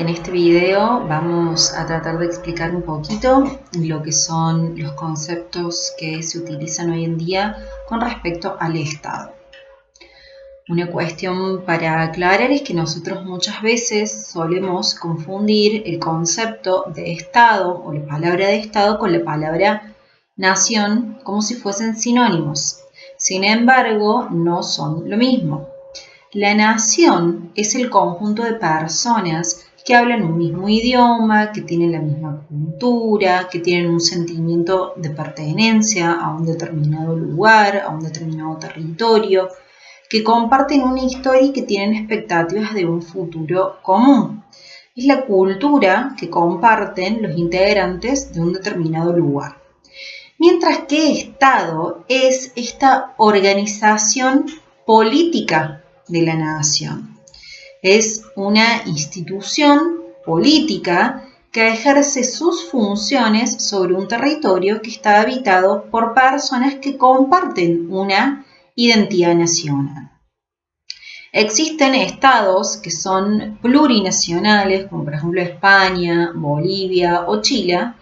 En este video vamos a tratar de explicar un poquito lo que son los conceptos que se utilizan hoy en día con respecto al Estado. Una cuestión para aclarar es que nosotros muchas veces solemos confundir el concepto de Estado o la palabra de Estado con la palabra nación como si fuesen sinónimos. Sin embargo, no son lo mismo. La nación es el conjunto de personas que hablan un mismo idioma, que tienen la misma cultura, que tienen un sentimiento de pertenencia a un determinado lugar, a un determinado territorio, que comparten una historia y que tienen expectativas de un futuro común. Es la cultura que comparten los integrantes de un determinado lugar. Mientras que Estado es esta organización política de la nación. Es una institución política que ejerce sus funciones sobre un territorio que está habitado por personas que comparten una identidad nacional. Existen estados que son plurinacionales, como por ejemplo España, Bolivia o China,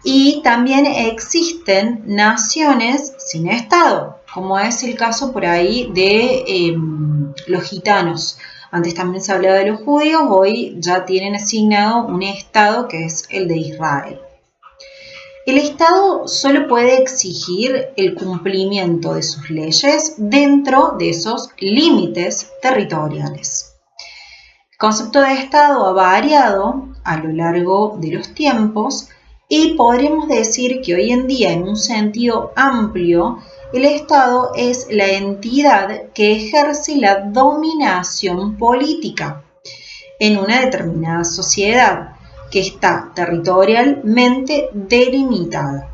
y también existen naciones sin estado, como es el caso por ahí de los gitanos. Antes también se hablaba de los judíos, hoy ya tienen asignado un estado que es el de Israel. El Estado solo puede exigir el cumplimiento de sus leyes dentro de esos límites territoriales. El concepto de Estado ha variado a lo largo de los tiempos y podríamos decir que hoy en día, en un sentido amplio, el Estado es la entidad que ejerce la dominación política en una determinada sociedad que está territorialmente delimitada.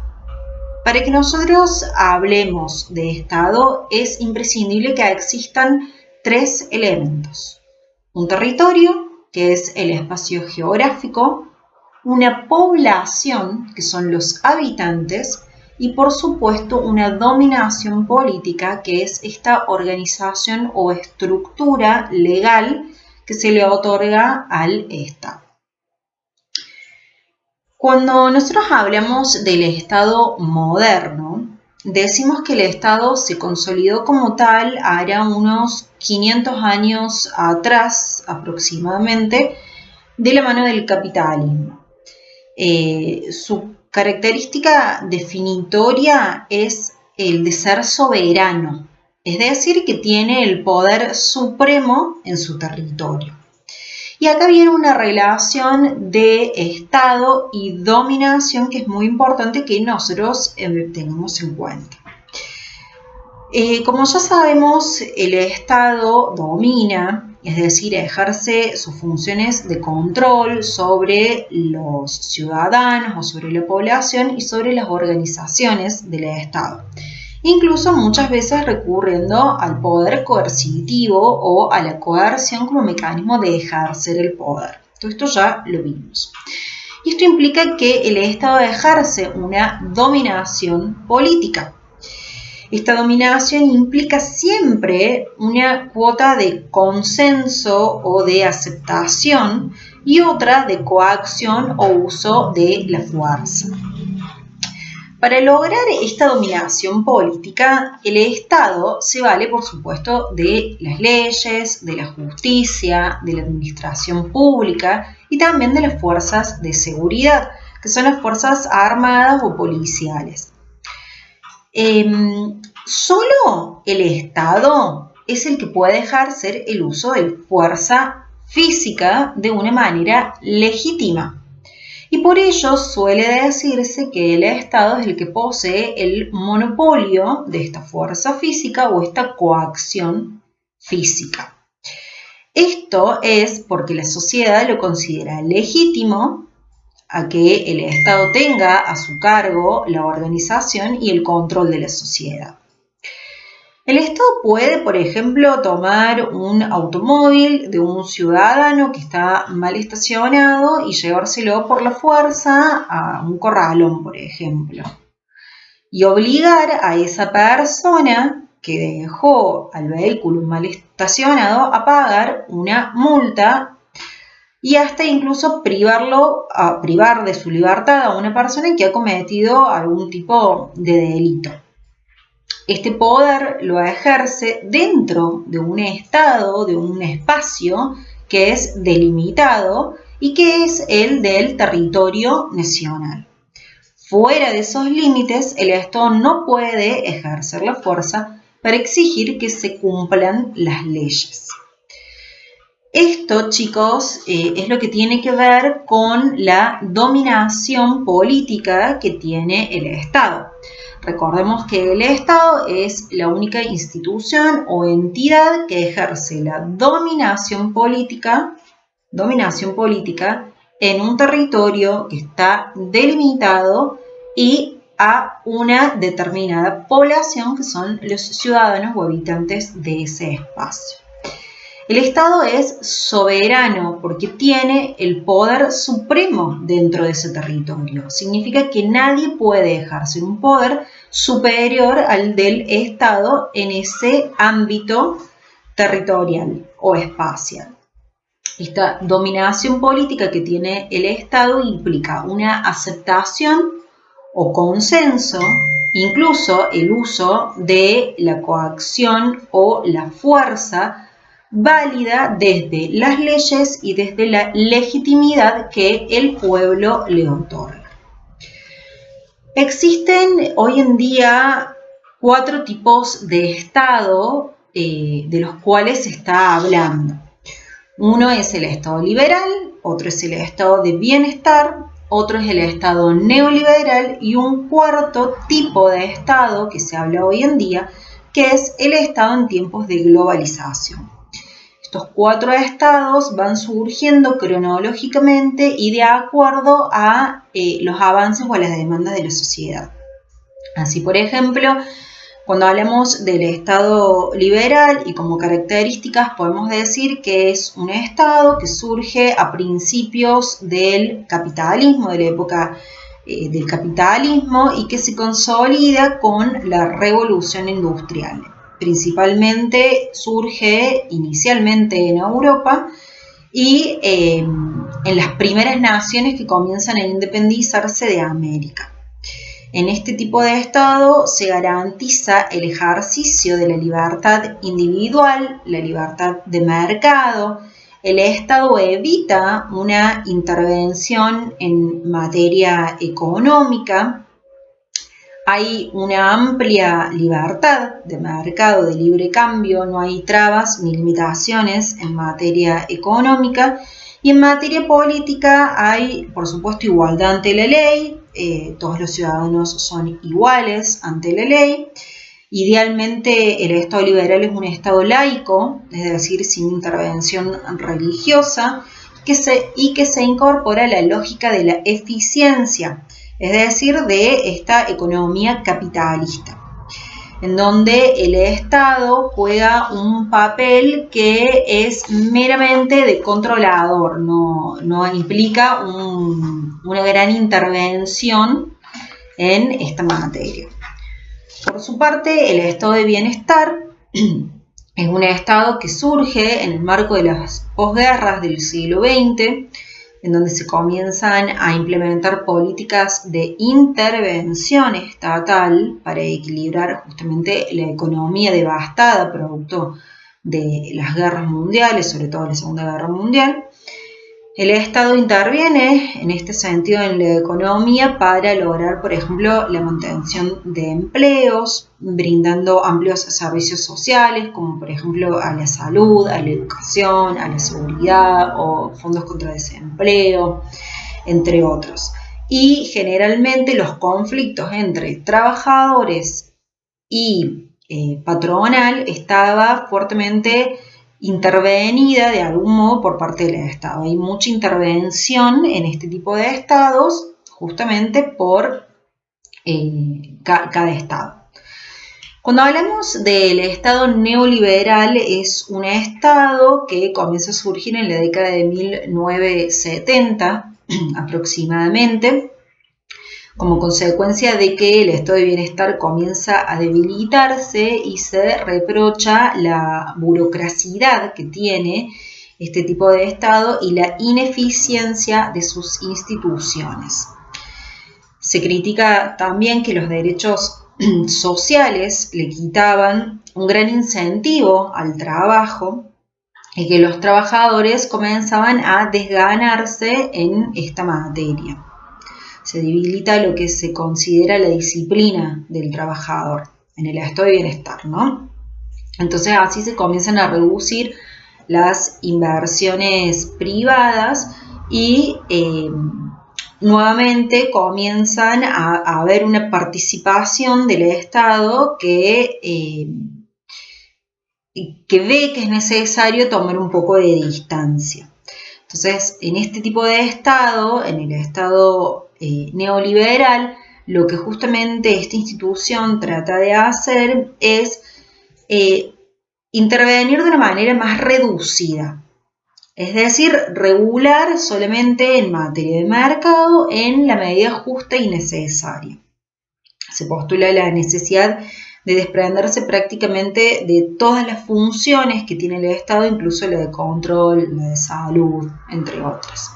Para que nosotros hablemos de Estado, es imprescindible que existan tres elementos. Un territorio, que es el espacio geográfico, una población, que son los habitantes, y por supuesto una dominación política, que es esta organización o estructura legal que se le otorga al Estado. Cuando nosotros hablamos del Estado moderno, decimos que el Estado se consolidó como tal hará unos 500 años atrás aproximadamente, de la mano del capitalismo. Su característica definitoria es el de ser soberano, es decir, que tiene el poder supremo en su territorio. Y acá viene una relación de Estado y dominación que es muy importante que nosotros tengamos en cuenta. Como ya sabemos, el Estado domina, es decir, ejerce sus funciones de control sobre los ciudadanos o sobre la población y sobre las organizaciones del Estado. Incluso muchas veces recurriendo al poder coercitivo o a la coerción como mecanismo de ejercer el poder. Todo esto ya lo vimos. Y esto implica que el Estado ejerce una dominación política. Esta dominación implica siempre una cuota de consenso o de aceptación y otra de coacción o uso de la fuerza. Para lograr esta dominación política, el Estado se vale, por supuesto, de las leyes, de la justicia, de la administración pública y también de las fuerzas de seguridad, que son las fuerzas armadas o policiales. Solo el Estado es el que puede ejercer el uso de fuerza física de una manera legítima. Y por ello suele decirse que el Estado es el que posee el monopolio de esta fuerza física o esta coacción física. Esto es porque la sociedad lo considera legítimo a que el Estado tenga a su cargo la organización y el control de la sociedad. El Estado puede, por ejemplo, tomar un automóvil de un ciudadano que está mal estacionado y llevárselo por la fuerza a un corralón, por ejemplo, y obligar a esa persona que dejó al vehículo mal estacionado a pagar una multa y hasta incluso privar de su libertad a una persona que ha cometido algún tipo de delito. Este poder lo ejerce dentro de un estado, de un espacio que es delimitado y que es el del territorio nacional. Fuera de esos límites, el Estado no puede ejercer la fuerza para exigir que se cumplan las leyes. Esto, chicos, es lo que tiene que ver con la dominación política que tiene el Estado. Recordemos que el Estado es la única institución o entidad que ejerce la dominación política en un territorio que está delimitado y a una determinada población que son los ciudadanos o habitantes de ese espacio. El Estado es soberano porque tiene el poder supremo dentro de ese territorio. Significa que nadie puede ejercer un poder superior al del Estado en ese ámbito territorial o espacial. Esta dominación política que tiene el Estado implica una aceptación o consenso, incluso el uso de la coacción o la fuerza válida desde las leyes y desde la legitimidad que el pueblo le otorga. Existen hoy en día 4 tipos de Estado de los cuales se está hablando. Uno es el Estado liberal, otro es el Estado de bienestar, otro es el Estado neoliberal y un cuarto tipo de Estado que se habla hoy en día, que es el Estado en tiempos de globalización. Estos 4 estados van surgiendo cronológicamente y de acuerdo a los avances o a las demandas de la sociedad. Así, por ejemplo, cuando hablamos del Estado liberal y como características podemos decir que es un Estado que surge a principios del capitalismo, de la época del capitalismo y que se consolida con la revolución industrial. Principalmente surge inicialmente en Europa y en las primeras naciones que comienzan a independizarse de América. En este tipo de Estado se garantiza el ejercicio de la libertad individual, la libertad de mercado. El Estado evita una intervención en materia económica. Hay una amplia libertad de mercado, de libre cambio, no hay trabas ni limitaciones en materia económica y en materia política hay, por supuesto, igualdad ante la ley, todos los ciudadanos son iguales ante la ley. Idealmente el Estado liberal es un Estado laico, es decir, sin intervención religiosa, y que se incorpora a la lógica de la eficiencia, es decir, de esta economía capitalista, en donde el Estado juega un papel que es meramente de controlador, no implica una gran intervención en esta materia. Por su parte, el Estado de bienestar es un Estado que surge en el marco de las posguerras del siglo XX, en donde se comienzan a implementar políticas de intervención estatal para equilibrar justamente la economía devastada producto de las guerras mundiales, sobre todo la Segunda Guerra Mundial. El Estado interviene en este sentido en la economía para lograr, por ejemplo, la mantención de empleos, brindando amplios servicios sociales, como por ejemplo a la salud, a la educación, a la seguridad o fondos contra desempleo, entre otros. Y generalmente los conflictos entre trabajadores y patronal estaba fuertemente intervenida de algún modo por parte del Estado. Hay mucha intervención en este tipo de estados justamente por cada estado. Cuando hablamos del Estado neoliberal, es un Estado que comienza a surgir en la década de 1970 aproximadamente, como consecuencia de que el estado de bienestar comienza a debilitarse y se reprocha la burocracidad que tiene este tipo de Estado y la ineficiencia de sus instituciones. Se critica también que los derechos sociales le quitaban un gran incentivo al trabajo y que los trabajadores comenzaban a desganarse en esta materia. Se debilita lo que se considera la disciplina del trabajador en el estado de bienestar, ¿no? Entonces así se comienzan a reducir las inversiones privadas y nuevamente comienzan a haber una participación del Estado que ve que es necesario tomar un poco de distancia. Entonces, en este tipo de Estado, en el Estado neoliberal, lo que justamente esta institución trata de hacer es intervenir de una manera más reducida. Es decir, regular solamente en materia de mercado en la medida justa y necesaria. Se postula la necesidad de desprenderse prácticamente de todas las funciones que tiene el Estado, incluso la de control, la de salud, entre otras.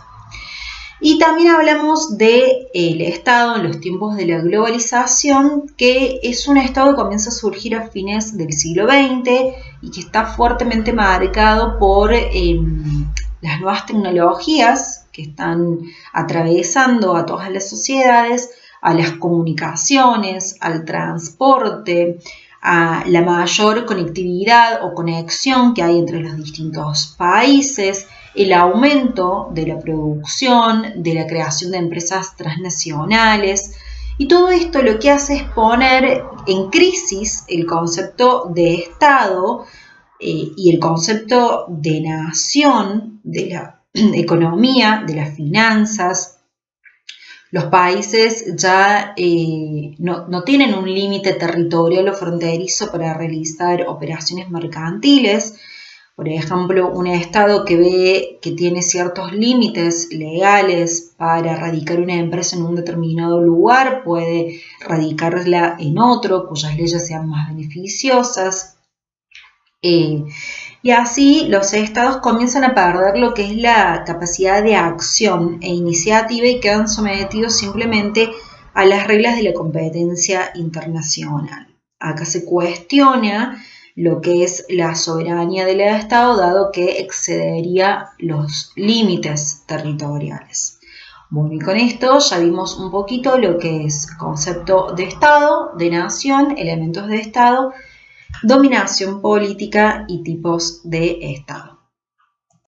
Y también hablamos del Estado en los tiempos de la globalización, que es un Estado que comienza a surgir a fines del siglo XX y que está fuertemente marcado por las nuevas tecnologías que están atravesando a todas las sociedades, a las comunicaciones, al transporte, a la mayor conectividad o conexión que hay entre los distintos países, el aumento de la producción, de la creación de empresas transnacionales, y todo esto lo que hace es poner en crisis el concepto de Estado y el concepto de nación, de la economía, de las finanzas. Los países ya no tienen un límite territorial o fronterizo para realizar operaciones mercantiles. Por ejemplo, un Estado que ve que tiene ciertos límites legales para radicar una empresa en un determinado lugar, puede radicarla en otro, cuyas leyes sean más beneficiosas. Y así los estados comienzan a perder lo que es la capacidad de acción e iniciativa y quedan sometidos simplemente a las reglas de la competencia internacional. Acá se cuestiona lo que es la soberanía del Estado, dado que excedería los límites territoriales. Bueno, y con esto ya vimos un poquito lo que es concepto de Estado, de nación, elementos de Estado, dominación política y tipos de Estado.